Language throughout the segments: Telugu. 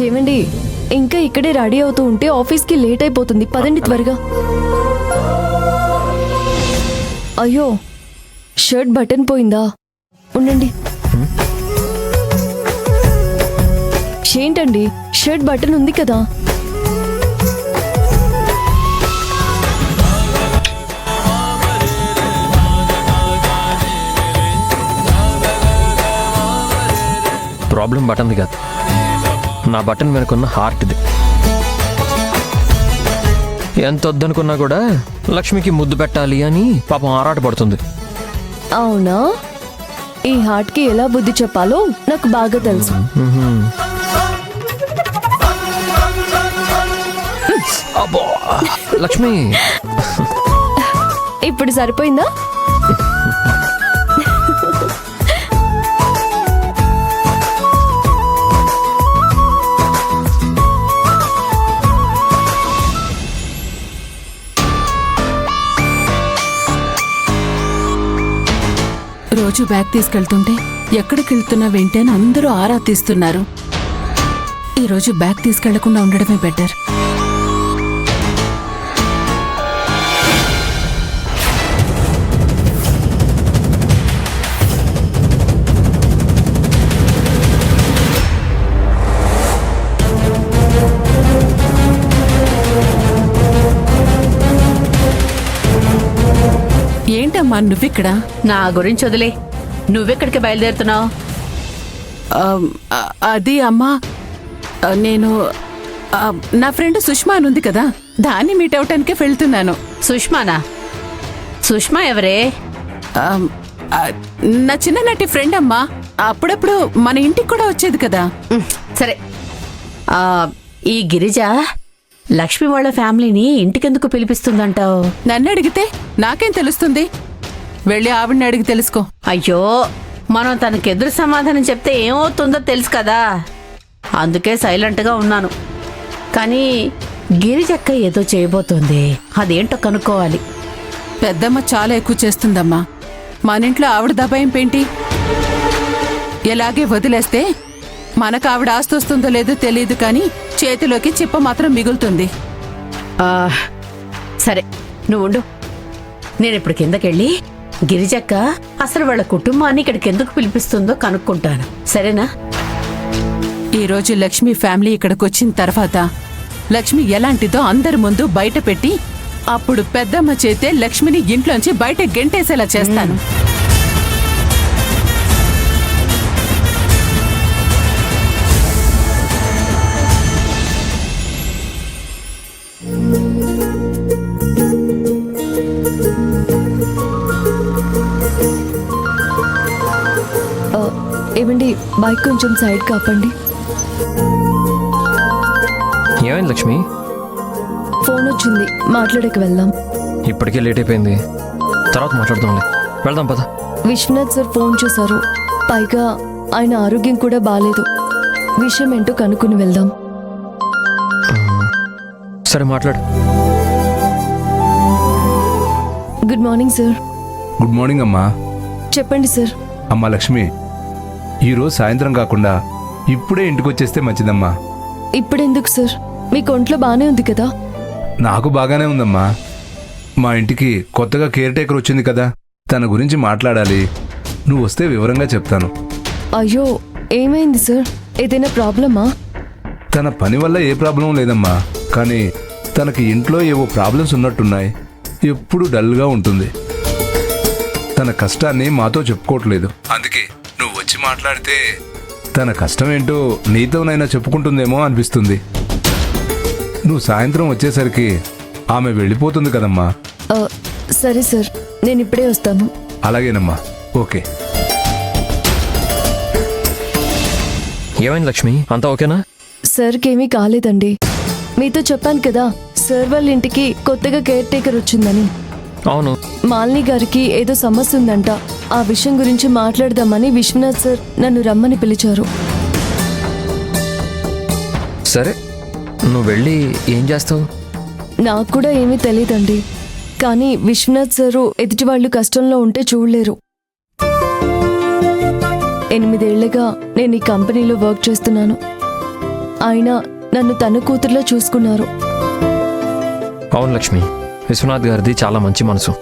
ఏమండి, ఇంకా ఇక్కడే రెడీ అవుతూ ఉంటే ఆఫీస్కి లేట్ అయిపోతుంది. పదండి త్వరగా. అయ్యో, షర్ట్ బటన్ పోయిందా? ఉండండి. ఏంటండి, షర్ట్ బటన్ ఉంది కదా? ప్రాబ్లం బటన్ది కాదు, నా బటన్ వెనుకున్న హార్ట్ ఇది. ఎంత వద్దనుకున్నా కూడా లక్ష్మికి ముద్దు పెట్టాలి అని పాపం ఆరాటపడుతుంది. అవునా? ఈ హార్ట్కి ఎలా బుద్ధి చెప్పాలో నాకు బాగా తెలుసు. అబ్బో లక్ష్మి, ఇప్పుడు సరిపోయిందా? రోజు బ్యాగ్ తీసుకెళ్తుంటే ఎక్కడికి వెళ్తున్నావేంటి అని అందరూ ఆరా తీస్తున్నారు. ఈరోజు బ్యాగ్ తీసుకెళ్లకుండా ఉండడమే బెటర్. ఏంటమ్మా నువ్విక్కడ? నా గురించి వదిలే, నువ్వెక్కడికి బయలుదేరుతున్నావు? అది అమ్మా, నేను నా ఫ్రెండ్ సుష్మా అని ఉంది కదా, దాన్ని మీట్ అవటానికే వెళ్తున్నాను. సుష్మానా? సుష్మా ఎవరే? నా చిన్ననాటి ఫ్రెండ్ అమ్మా, అప్పుడప్పుడు మన ఇంటికి కూడా వచ్చేది కదా. సరే, ఈ గిరిజ లక్ష్మి వాళ్ళ ఫ్యామిలీని ఇంటికెందుకు పిలిపిస్తుందంటావు? నన్ను అడిగితే నాకేం తెలుస్తుంది? వెళ్ళి ఆవిడని అడిగి తెలుసుకో. అయ్యో, మనం తనకెదురు సమాధానం చెప్తే ఏమవుతుందో తెలుసు కదా, అందుకే సైలెంట్గా ఉన్నాను. కానీ గిరిజక్క ఏదో చేయబోతోంది, అదేంటో కనుక్కోవాలి. పెద్దమ్మ చాలా ఎక్కువ చేస్తుందమ్మా. మన ఇంట్లో ఆవిడ దబాయింపేంటి? ఎలాగే వదిలేస్తే మనకు ఆవిడ ఆస్తి వస్తుందో లేదో తెలియదు, కానీ చేతిలోకి చిప్ప మాత్రం మిగులుతుంది. సరే, నువ్వు ఉండు. నేను ఇప్పుడు కిందకెళ్ళి గిరిజక్క అసలు వాళ్ళ కుటుంబాన్ని ఇక్కడికి ఎందుకు పిలిపిస్తుందో కనుక్కుంటాను, సరేనా? ఈరోజు లక్ష్మి ఫ్యామిలీ ఇక్కడికి వచ్చిన తర్వాత లక్ష్మి ఎలాంటిదో అందరి ముందు బయట పెట్టి అప్పుడు పెద్దమ్మ చేతే లక్ష్మిని ఇంట్లోంచి బయట గెంటేసేలా చేస్తాను. ఏమండి, బైక్ కొంచెం సైడ్ కాపండి. ఏమైంది లక్ష్మి? ఫోన్ వచ్చింది, మాట్లాడక వెళ్దాం. ఇప్పటికే లేట్ అయిపోయింది, తర్వాత మాట్లాడుతాంలే. వెళ్దాం పద. విశ్వనాథ్ సార్ ఫోన్ చేశారు, పైగా ఆయన ఆరోగ్యం కూడా బాలేదు. విషయం ఏంటో కనుక్కుని వెళ్దాం. సరే మాట్లాడు. Good morning sir. Good morning అమ్మా. చెప్పండి సార్. అమ్మా లక్ష్మి, ఈరోజు సాయంత్రం కాకుండా ఇప్పుడే ఇంటికి వచ్చేస్తే మంచిదమ్మా. ఇప్పుడెందుకు సార్? మీకు ఒంట్లో బాగానే ఉంది కదా? నాకు బాగానే ఉందమ్మా. మా ఇంటికి కొత్తగా కేర్ టేకర్ వచ్చింది కదా, తన గురించి మాట్లాడాలి. నువ్వు వస్తే వివరంగా చెప్తాను. అయ్యో, ఏమైంది సార్? ఏదైనా ప్రాబ్లమా? తన పని వల్ల ఏ ప్రాబ్లం లేదమ్మా, కానీ తనకి ఇంట్లో ఏవో ప్రాబ్లమ్స్ ఉన్నట్టున్నాయి. ఎప్పుడు డల్గా ఉంటుంది. తన కష్టాన్ని మాతో చెప్పుకోవట్లేదు. అందుకే నువ్వు వచ్చి మాట్లాడితే తన కష్టం ఏంటో నీతోనైనా చెప్పుకుంటుందేమో అనిపిస్తుంది. నువ్వు సాయంత్రం వచ్చేసరికి ఆమె వెళ్ళిపోతుంది కదమ్మా. సరే సార్, నేను ఇప్పుడే వస్తాను. అలాగేనమ్మా. ఓకే. ఏమైంది లక్ష్మి, అంతా ఓకేనా? సార్కి ఏమీ కాలేదండి. మీతో చెప్పాను కదా, సార్ వాళ్ళ ఇంటికి కొత్తగా కేర్ టేకర్ వచ్చిందని. అవును. మాలిని గారికి ఏదో సమస్య ఉందంట. ఆ విషయం గురించి మాట్లాడదామని విశ్వనాథ్ సార్ నన్ను రమ్మని పిలిచారు. సరే, నువ్వు వెళ్ళి ఏం చేస్తావు? నాకు కూడా ఏమీ తెలియదండి, కానీ విశ్వనాథ్ సారు ఎదుటి వాళ్ళు కష్టంలో ఉంటే చూడలేరు. 8 ఏళ్లుగా నేను ఈ కంపెనీలో వర్క్ చేస్తున్నాను. ఆయన నన్ను తన కూతురులో చూసుకున్నారు. అవును లక్ష్మి, విశ్వనాథ్ గారిది చాలా మంచి మనసు.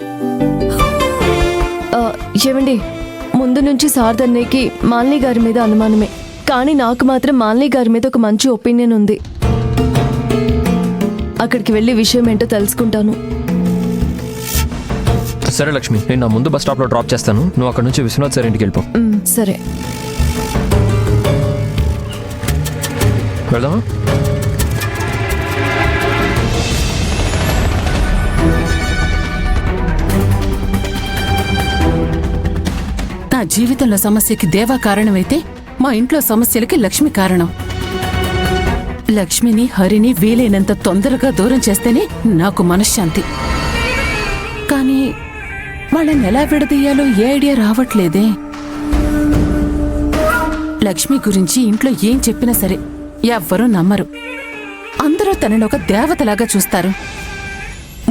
ఏమండి, ముందు నుంచి సారథన్నయ్యకి మాలిని గారి మీద అనుమానమే, కానీ నాకు మాత్రం మాలిని గారి మీద ఒక మంచి ఒపీనియన్ ఉంది. అక్కడికి వెళ్ళి విషయం ఏంటో తెలుసుకుంటాను. సరే లక్ష్మి, నేను నా ముందు బస్ స్టాప్లో డ్రాప్ చేస్తాను. నువ్వు అక్కడ నుంచి విశ్వనాథ్ సార్ ఇంటికి వెళ్ళిపో. సరే. వెళ్దామా? నా జీవితంలో సమస్యకి దేవా కారణమైతే మా ఇంట్లో సమస్యలకి లక్ష్మి కారణం. లక్ష్మిని హరిని వీలైనంత తొందరగా దూరం చేస్తేనే నాకు మనశ్శాంతి. కానీ వాళ్ళని ఎలా విడదీయాలో ఏ ఐడియా రావట్లేదే. లక్ష్మి గురించి ఇంట్లో ఏం చెప్పినా సరే ఎవ్వరూ నమ్మరు. అందరూ తనని ఒక దేవతలాగా చూస్తారు.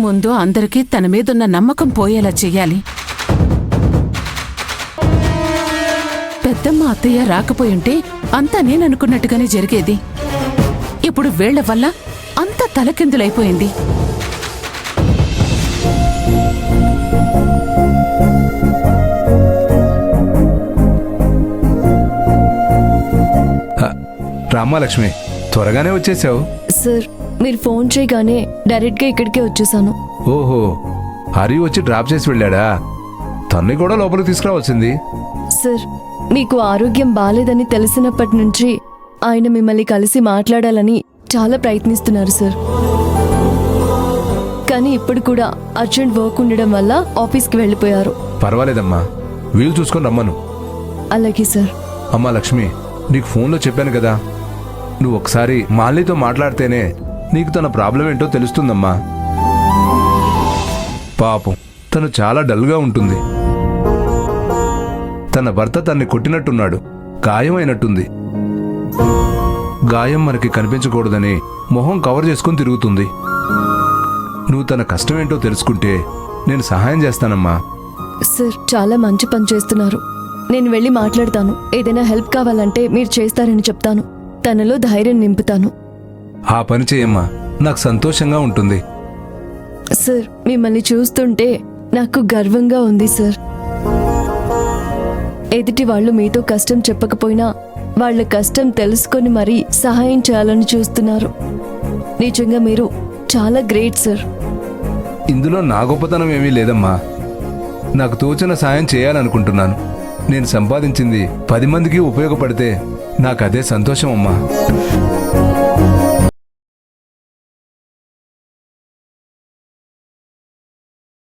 ముందు అందరికీ తన మీదున్న నమ్మకం పోయేలా చెయ్యాలి. పెద్దమ్మ అత్తయ్య రాకపోయుంటే అంతా నేననుకున్నట్టుగానే జరిగేది. ఇప్పుడు వీళ్ల వల్ల అంతా తలకిందులైపోయింది. రామాలక్ష్మి, త్వరగానే వచ్చేసావు. సార్, మీరు ఫోన్ చేయగానే డైరెక్ట్గా ఇక్కడికే వచ్చేసాను. ఓహో, హరి వచ్చి డ్రాప్ చేసి వెళ్ళాడా? తన్ని కూడా లోపలికి తీసుకురావాల్సింది. సార్, మీకు ఆరోగ్యం బాలేదని తెలిసినప్పటి నుంచి ఆయన మిమ్మల్ని కలిసి మాట్లాడాలని చాలా ప్రయత్నిస్తున్నారు సార్. కానీ ఇప్పుడు కూడా అర్జెంట్ వర్క్ ఉండడం వల్ల ఆఫీస్కి వెళ్ళిపోయారు. పర్వాలేదమ్మా, వీలు చూసుకొని రమ్మను. అలాగే సార్. అమ్మా లక్ష్మి, నీకు ఫోన్లో చెప్పాను కదా, నువ్వు ఒకసారి మాలినితో మాట్లాడితేనే నీకు తన ప్రాబ్లం ఏంటో తెలుస్తుందమ్మా. పాపం, తను చాలా డల్గా ఉంటుంది. తన భర్త తన్ని కొట్టినట్టున్నాడు, గాయమైనట్టుంది. గాయం మనకి కనిపించకూడదని మొహం కవర్ చేసుకుని తిరుగుతుంది. నువ్వు తన కష్టం ఏంటో తెలుసుకుంటే నేను సహాయం చేస్తానమ్మా. సార్, చాలా మంచి పని చేస్తున్నారు. నేను వెళ్ళి మాట్లాడతాను. ఏదైనా హెల్ప్ కావాలంటే మీరు చేస్తారని చెప్తాను. తనలో ధైర్యం నింపుతాను. ఆ పని చేయమ్మా, నాకు సంతోషంగా ఉంటుంది. సార్, మిమ్మల్ని చూస్తుంటే నాకు గర్వంగా ఉంది సార్. ఎదుటి వాళ్ళు మీతో కష్టం చెప్పకపోయినా వాళ్ళ కష్టం తెలుసుకొని మరీ సహాయం చేయాలని చూస్తున్నారు. నిజంగా మీరు చాలా గ్రేట్ సార్. ఇందులో నా గొప్పతనం ఏమీ లేదమ్మా. నాకు తోచిన సాయం చేయాలనుకుంటున్నాను. నేను సంపాదించింది 10 మందికి ఉపయోగపడితే నాకు అదే సంతోషం అమ్మా.